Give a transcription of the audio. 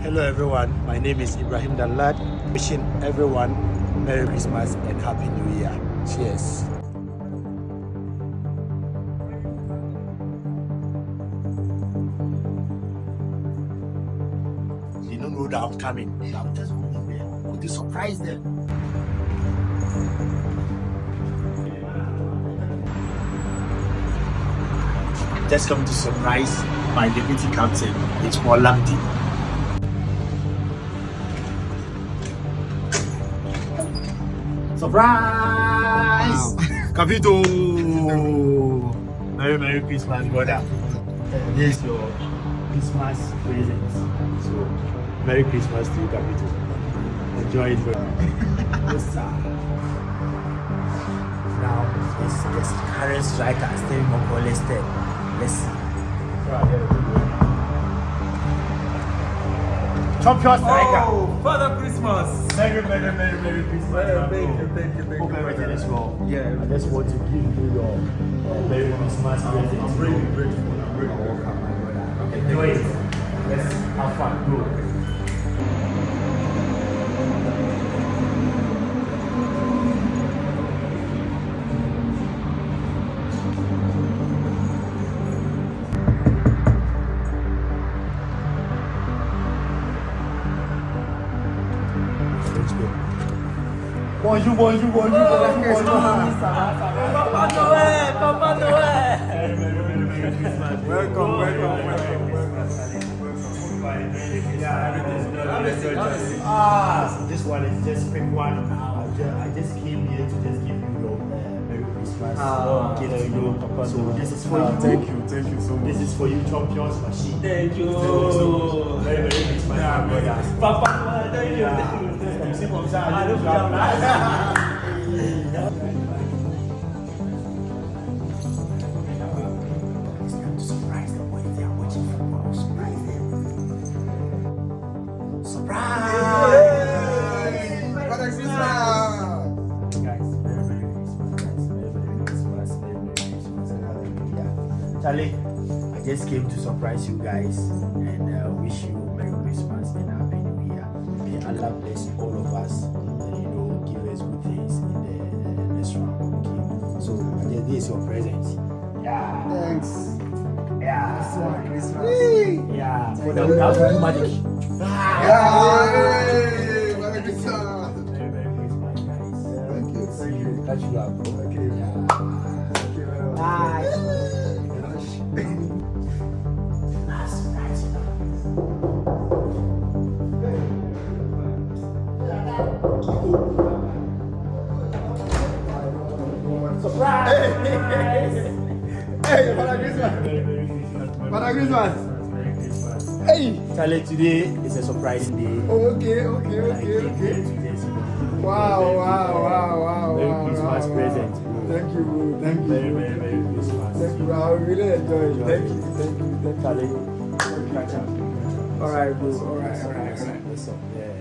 Hello everyone, my name is Ibrahim Dalad. Wishing everyone Merry Christmas and Happy New Year. Cheers. They don't know that I'm coming. I'm just going there. I want to surprise them. Just come to surprise my deputy captain. It's Molamdi. Surprise! Wow. Capito! Merry Christmas, brother. This is your Christmas present. So, Merry Christmas to you, Capito. Enjoy it, brother. Yes, sir. Now, it's just current striker, still more molested. Let's see. Champion striker. Oh, Father Christmas. Merry Christmas. Thank you. Hope everything is well. Yeah. I just want to give you your Merry Christmas present. I'm really grateful. Welcome, my brother. Enjoy it. Let's have fun. Go. Bonjour. Papa Noël. Welcome. This one is just quick one. I just came here to just give you your Merry Christmas. So this is for you. Thank you so much. This is for you, Champions Machine. Thank you. Merry Christmas, my brother. Papa, thank you. Surprise them when they are watching football. Surprise them. Surprise! Father Christmas. Guys, Merry Christmas. Hallelujah. Charlie, I just came to surprise you guys and wish you Merry Christmas and Happy New Year. May Allah bless all of us and give us good things in the next round. Okay. So this is your present. Yeah. Thanks. Yeah. Merry Christmas. Yeah. For the magic. Merry Christmas. Merry Christmas, guys. Thank you. Catch you up, bro. Okay. Yeah. Thank you. Bye. Surprise! Hey, Father Christmas. Father Christmas. Hey. Charlie, today is a surprising day. Okay. Wow. Merry Christmas present. Thank you. Merry Christmas. Thank you. I really enjoy it. Thank you. Charlie, catch up. All right, bro. All right. What's up? Yeah.